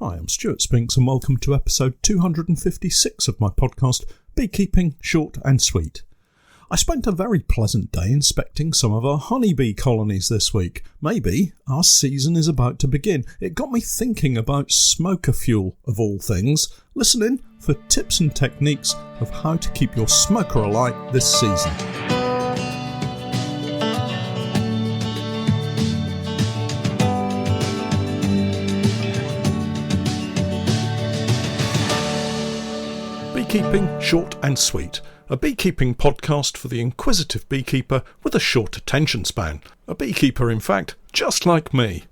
Hi, I'm Stewart Spinks and welcome to episode 256 of my podcast, Beekeeping Short and Sweet. I spent a very pleasant day inspecting some of our honeybee colonies this week. Maybe our season is about to begin. It got me thinking about smoker fuel, of all things. Listen in for tips and techniques of how to keep your smoker alight this season. Beekeeping Short and Sweet, a beekeeping podcast for the inquisitive beekeeper with a short attention span. A beekeeper, in fact, just like me.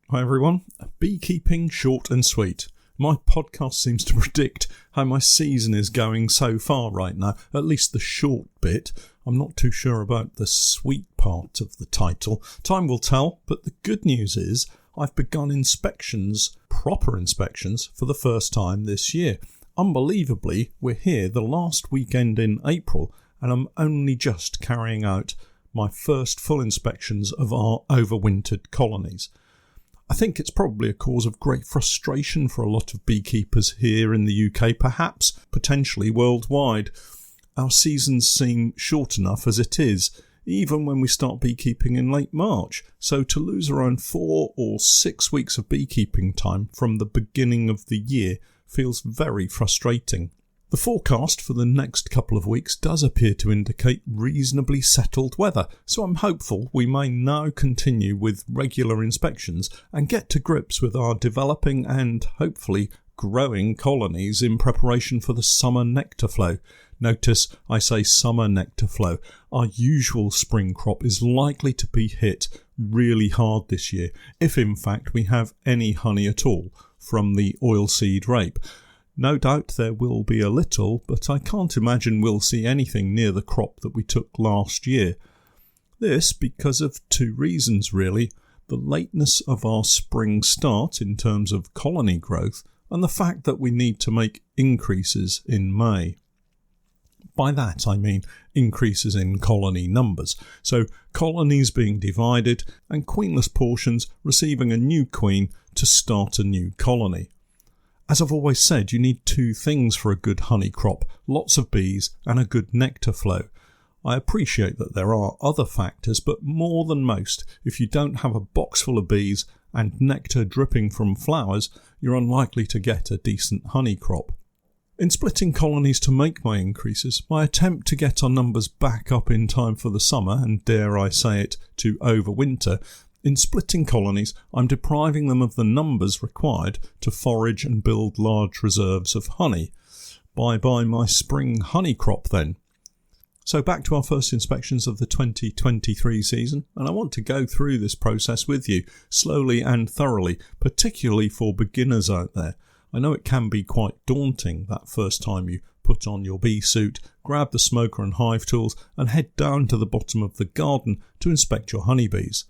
Hi everyone, Beekeeping Short and Sweet. My podcast seems to predict how my season is going so far right now, at least the short bit. I'm not too sure about the sweet part of the title. Time will tell, but the good news is I've begun inspections, proper inspections, for the first time this year. Unbelievably, we're here the last weekend in April and I'm only just carrying out my first full inspections of our overwintered colonies. I think it's probably a cause of great frustration for a lot of beekeepers here in the UK, perhaps potentially worldwide. Our seasons seem short enough as it is, even when we start beekeeping in late March, so to lose around 4 or 6 weeks of beekeeping time from the beginning of the year feels very frustrating. The forecast for the next couple of weeks does appear to indicate reasonably settled weather, so I'm hopeful we may now continue with regular inspections and get to grips with our developing and hopefully growing colonies in preparation for the summer nectar flow. Notice I say summer nectar flow. Our usual spring crop is likely to be hit really hard this year, if in fact we have any honey at all from the oilseed rape. No doubt there will be a little, but I can't imagine we'll see anything near the crop that we took last year. This because of 2 reasons really: the lateness of our spring start in terms of colony growth and the fact that we need to make increases in May. By that I mean increases in colony numbers, so colonies being divided and queenless portions receiving a new queen to start a new colony. As I've always said, you need 2 things for a good honey crop: lots of bees and a good nectar flow. I appreciate that there are other factors, but more than most, if you don't have a box full of bees and nectar dripping from flowers, you're unlikely to get a decent honey crop. In splitting colonies to make my increases, my attempt to get our numbers back up in time for the summer, and dare I say it, to overwinter, in splitting colonies I'm depriving them of the numbers required to forage and build large reserves of honey. Bye-bye my spring honey crop then. So back to our first inspections of the 2023 season, and I want to go through this process with you, slowly and thoroughly, particularly for beginners out there. I know it can be quite daunting that first time you put on your bee suit, grab the smoker and hive tools and head down to the bottom of the garden to inspect your honeybees.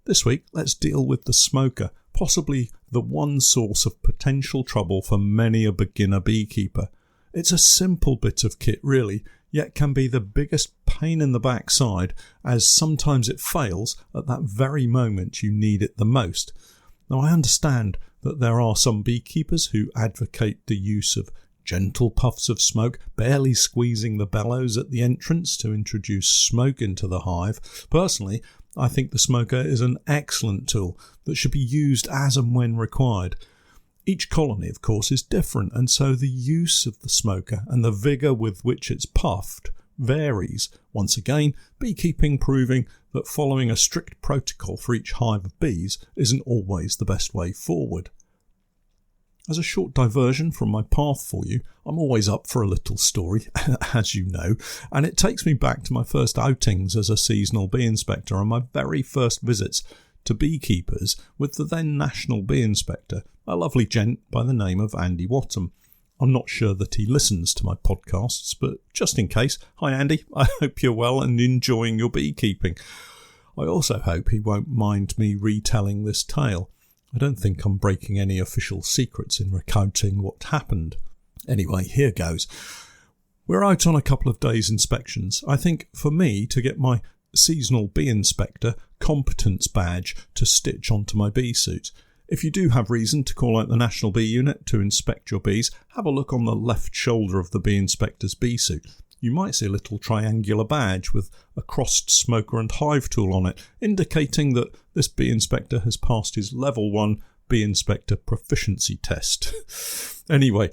This week, let's deal with the smoker, possibly the one source of potential trouble for many a beginner beekeeper. It's a simple bit of kit really, yet can be the biggest pain in the backside, as sometimes it fails at that very moment you need it the most. Now I understand that there are some beekeepers who advocate the use of gentle puffs of smoke, barely squeezing the bellows at the entrance to introduce smoke into the hive. Personally, I think the smoker is an excellent tool that should be used as and when required. Each colony, of course, is different, and so the use of the smoker and the vigour with which it's puffed varies. Once again, beekeeping proving that following a strict protocol for each hive of bees isn't always the best way forward. As a short diversion from my path for you, I'm always up for a little story, as you know, and it takes me back to my first outings as a seasonal bee inspector and my very first visits to beekeepers with the then National Bee Inspector, a lovely gent by the name of Andy Wattam. I'm not sure that he listens to my podcasts, but just in case, hi Andy, I hope you're well and enjoying your beekeeping. I also hope he won't mind me retelling this tale. I don't think I'm breaking any official secrets in recounting what happened. Anyway, here goes. We're out on a couple of days' inspections. I think for me to get my seasonal bee inspector competence badge to stitch onto my bee suit, If you do have reason to call out the National Bee Unit to inspect your bees, have a look on the left shoulder of the bee inspector's bee suit. You might see a little triangular badge with a crossed smoker and hive tool on it, indicating that this bee inspector has passed his level 1 bee inspector proficiency test. Anyway,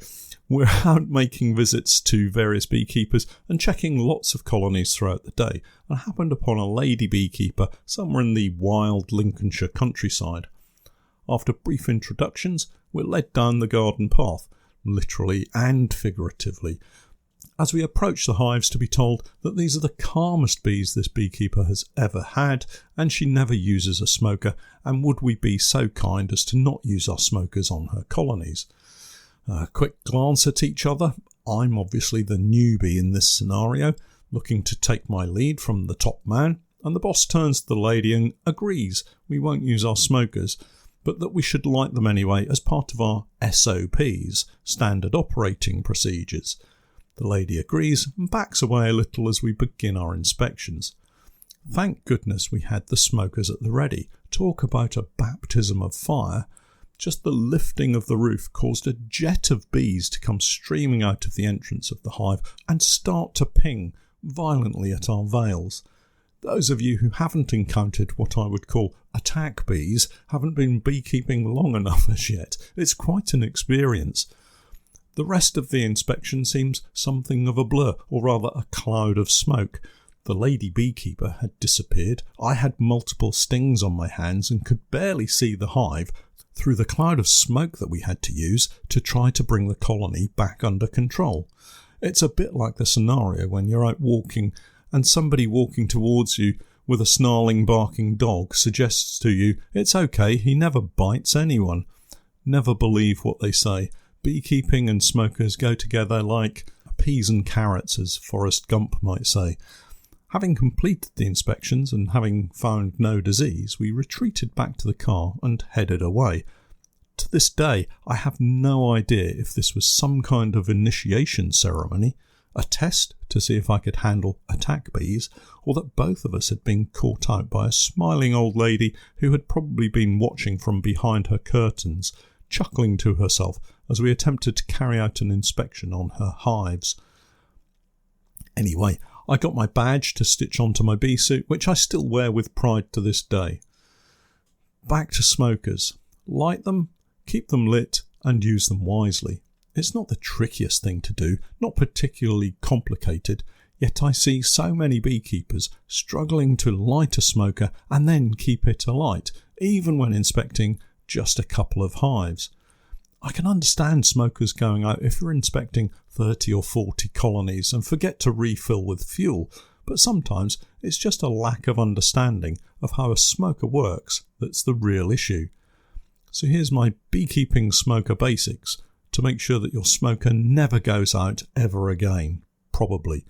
we're out making visits to various beekeepers and checking lots of colonies throughout the day. I happened upon a lady beekeeper somewhere in the wild Lincolnshire countryside. After brief introductions, we're led down the garden path, literally and figuratively, as we approach the hives to be told that these are the calmest bees this beekeeper has ever had, and she never uses a smoker, and would we be so kind as to not use our smokers on her colonies. A quick glance at each other. I'm obviously the newbie in this scenario, looking to take my lead from the top man, and the boss turns to the lady and agrees we won't use our smokers, but that we should light them anyway as part of our SOPs, standard operating procedures. The lady agrees and backs away a little as we begin our inspections. Thank goodness we had the smokers at the ready. Talk about a baptism of fire. Just the lifting of the roof caused a jet of bees to come streaming out of the entrance of the hive and start to ping violently at our veils. Those of you who haven't encountered what I would call attack bees haven't been beekeeping long enough as yet. It's quite an experience. The rest of the inspection seems something of a blur, or rather a cloud of smoke. The lady beekeeper had disappeared. I had multiple stings on my hands and could barely see the hive through the cloud of smoke that we had to use to try to bring the colony back under control. It's a bit like the scenario when you're out walking and somebody walking towards you with a snarling, barking dog suggests to you, it's okay, he never bites anyone. Never believe what they say. Beekeeping and smokers go together like peas and carrots, as Forrest Gump might say. Having completed the inspections and having found no disease, we retreated back to the car and headed away. To this day, I have no idea if this was some kind of initiation ceremony, a test to see if I could handle attack bees, or that both of us had been caught out by a smiling old lady who had probably been watching from behind her curtains, chuckling to herself as we attempted to carry out an inspection on her hives. Anyway, I got my badge to stitch onto my bee suit, which I still wear with pride to this day. Back to smokers. Light them, keep them lit, and use them wisely. It's not the trickiest thing to do, not particularly complicated, yet I see so many beekeepers struggling to light a smoker and then keep it alight, even when inspecting just a couple of hives. I can understand smokers going out if you're inspecting 30 or 40 colonies and forget to refill with fuel, but sometimes it's just a lack of understanding of how a smoker works that's the real issue. So here's my beekeeping smoker basics to make sure that your smoker never goes out ever again, probably.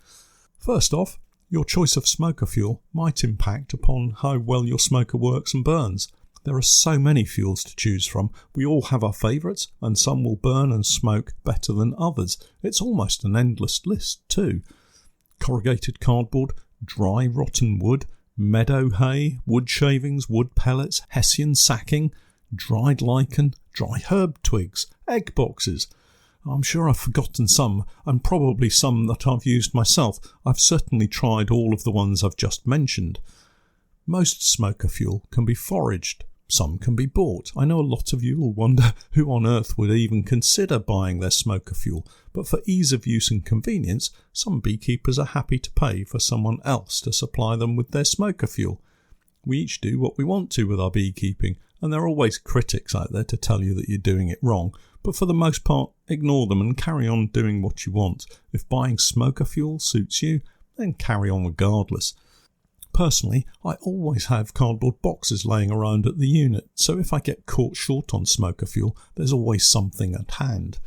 First off, your choice of smoker fuel might impact upon how well your smoker works and burns. There are so many fuels to choose from. We all have our favourites, and some will burn and smoke better than others. It's almost an endless list too. Corrugated cardboard, dry rotten wood, meadow hay, wood shavings, wood pellets, hessian sacking, dried lichen, dry herb twigs, egg boxes. I'm sure I've forgotten some, and probably some that I've used myself. I've certainly tried all of the ones I've just mentioned. Most smoker fuel can be foraged. Some can be bought. I know a lot of you will wonder who on earth would even consider buying their smoker fuel, but for ease of use and convenience, some beekeepers are happy to pay for someone else to supply them with their smoker fuel. We each do what we want to with our beekeeping, and there are always critics out there to tell you that you're doing it wrong, but for the most part, ignore them and carry on doing what you want. If buying smoker fuel suits you, then carry on regardless. Personally, I always have cardboard boxes laying around at the unit, so if I get caught short on smoker fuel, there's always something at hand.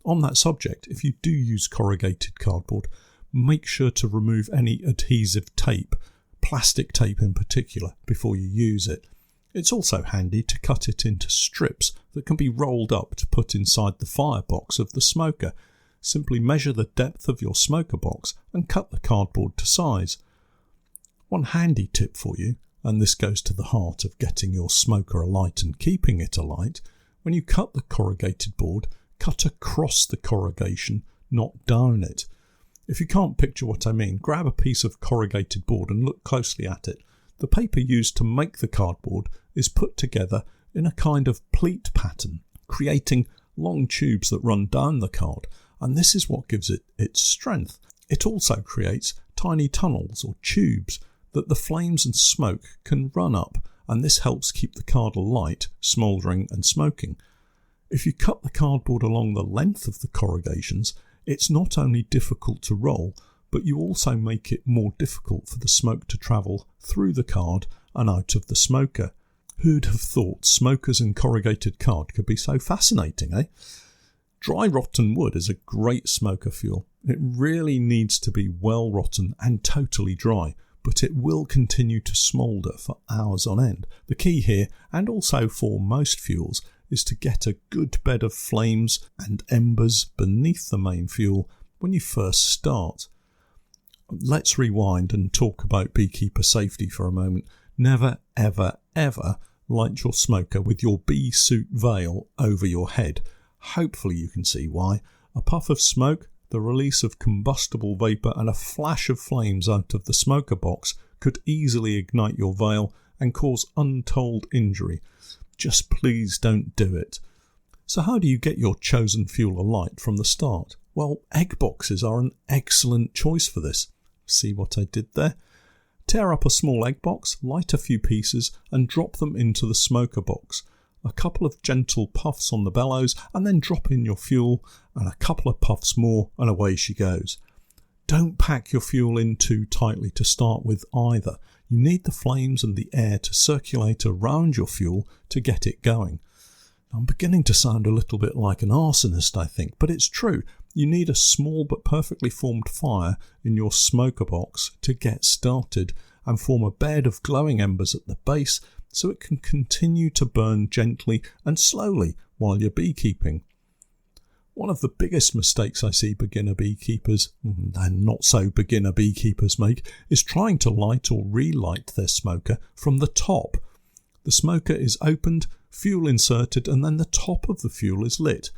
On that subject, if you do use corrugated cardboard, make sure to remove any adhesive tape, plastic tape in particular, before you use it. It's also handy to cut it into strips that can be rolled up to put inside the firebox of the smoker. Simply measure the depth of your smoker box and cut the cardboard to size. One handy tip for you, and this goes to the heart of getting your smoker alight and keeping it alight. When you cut the corrugated board, cut across the corrugation, not down it. If you can't picture what I mean, grab a piece of corrugated board and look closely at it. The paper used to make the cardboard is put together in a kind of pleat pattern, creating long tubes that run down the card, and this is what gives it its strength. It also creates tiny tunnels or tubes that the flames and smoke can run up, and this helps keep the card alight, smouldering and smoking. If you cut the cardboard along the length of the corrugations, it's not only difficult to roll, but you also make it more difficult for the smoke to travel through the card and out of the smoker. Who'd have thought smokers and corrugated card could be so fascinating, eh? Dry rotten wood is a great smoker fuel. It really needs to be well rotten and totally dry, but it will continue to smoulder for hours on end. The key here, and also for most fuels, is to get a good bed of flames and embers beneath the main fuel when you first start. Let's rewind and talk about beekeeper safety for a moment. Never, ever, ever light your smoker with your bee suit veil over your head. Hopefully you can see why. A puff of smoke, the release of combustible vapour and a flash of flames out of the smoker box could easily ignite your veil and cause untold injury. Just please don't do it. So how do you get your chosen fuel alight from the start? Well, egg boxes are an excellent choice for this. See what I did there? Tear up a small egg box, light a few pieces and drop them into the smoker box. A couple of gentle puffs on the bellows and then drop in your fuel and a couple of puffs more and away she goes. Don't pack your fuel in too tightly to start with either. You need the flames and the air to circulate around your fuel to get it going. I'm beginning to sound a little bit like an arsonist, I think, but it's true. You need a small but perfectly formed fire in your smoker box to get started and form a bed of glowing embers at the base so it can continue to burn gently and slowly while you're beekeeping. One of the biggest mistakes I see beginner beekeepers, and not so beginner beekeepers, make is trying to light or relight their smoker from the top. The smoker is opened, fuel inserted, and then the top of the fuel is lit.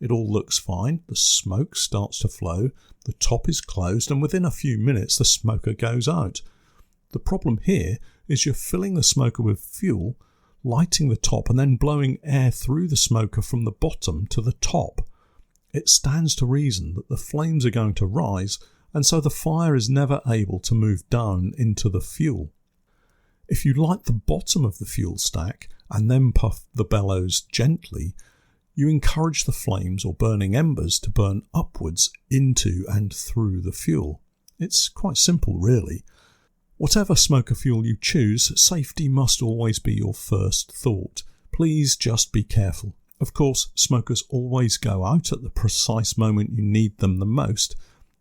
It all looks fine, the smoke starts to flow, the top is closed, and within a few minutes the smoker goes out. The problem here is you're filling the smoker with fuel, lighting the top, and then blowing air through the smoker from the bottom to the top. It stands to reason that the flames are going to rise, and so the fire is never able to move down into the fuel. If you light the bottom of the fuel stack and then puff the bellows gently, you encourage the flames or burning embers to burn upwards into and through the fuel. It's quite simple, really. Whatever smoker fuel you choose, safety must always be your first thought. Please just be careful. Of course, smokers always go out at the precise moment you need them the most.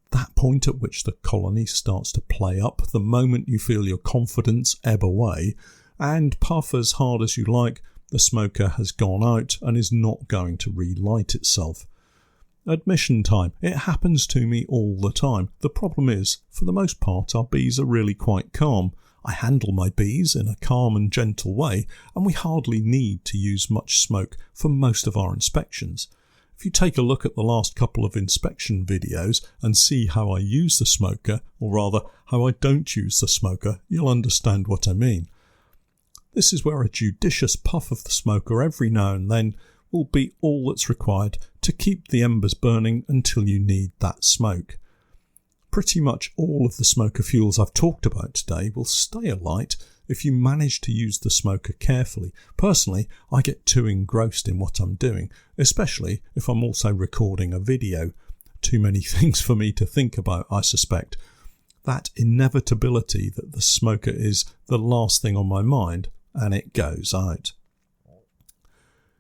That point at which the colony starts to play up, the moment you feel your confidence ebb away, and puff as hard as you like, the smoker has gone out and is not going to relight itself. Admission time. It happens to me all the time. The problem is, for the most part, our bees are really quite calm. I handle my bees in a calm and gentle way, and we hardly need to use much smoke for most of our inspections. If you take a look at the last couple of inspection videos and see how I use the smoker, or rather how I don't use the smoker, you'll understand what I mean. This is where a judicious puff of the smoker every now and then will be all that's required to keep the embers burning until you need that smoke. Pretty much all of the smoker fuels I've talked about today will stay alight if you manage to use the smoker carefully. Personally, I get too engrossed in what I'm doing, especially if I'm also recording a video. Too many things for me to think about, I suspect. That inevitability that the smoker is the last thing on my mind, and it goes out.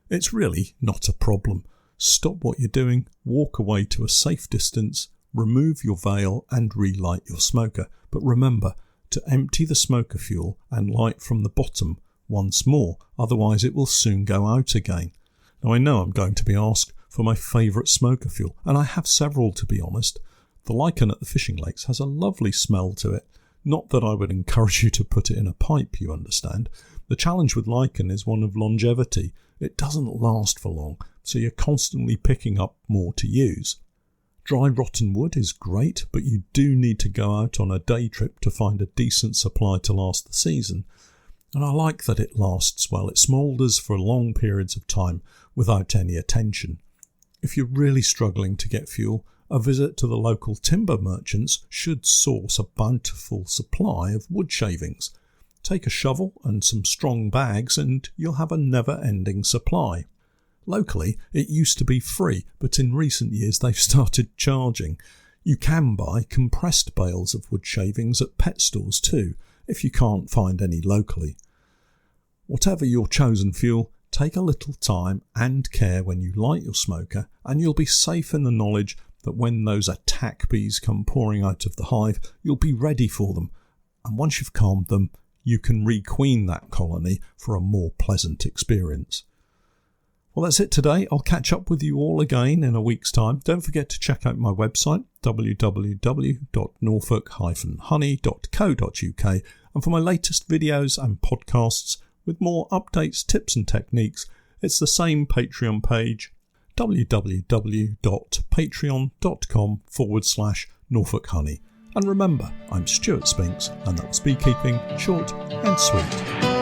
It's really not a problem. Stop what you're doing, walk away to a safe distance, remove your veil and relight your smoker. But remember to empty the smoker fuel and light from the bottom once more, otherwise it will soon go out again. Now I know I'm going to be asked for my favourite smoker fuel, and I have several to be honest. The lichen at the fishing lakes has a lovely smell to it. Not that I would encourage you to put it in a pipe, you understand. The challenge with lichen is one of longevity. It doesn't last for long, so you're constantly picking up more to use. Dry rotten wood is great, but you do need to go out on a day trip to find a decent supply to last the season. And I like that it lasts well. It smoulders for long periods of time without any attention. If you're really struggling to get fuel, a visit to the local timber merchants should source a bountiful supply of wood shavings. Take a shovel and some strong bags and you'll have a never-ending supply. Locally, it used to be free, but in recent years they've started charging. You can buy compressed bales of wood shavings at pet stores too, if you can't find any locally. Whatever your chosen fuel, take a little time and care when you light your smoker, and you'll be safe in the knowledge that when those attack bees come pouring out of the hive, you'll be ready for them. And once you've calmed them, you can requeen that colony for a more pleasant experience. Well, that's it today. I'll catch up with you all again in a week's time. Don't forget to check out my website, www.norfolk-honey.co.uk, and for my latest videos and podcasts with more updates, tips and techniques, it's the same Patreon page, www.patreon.com/Norfolk Honey. And remember, I'm Stewart Spinks, and that was Beekeeping Short and Sweet.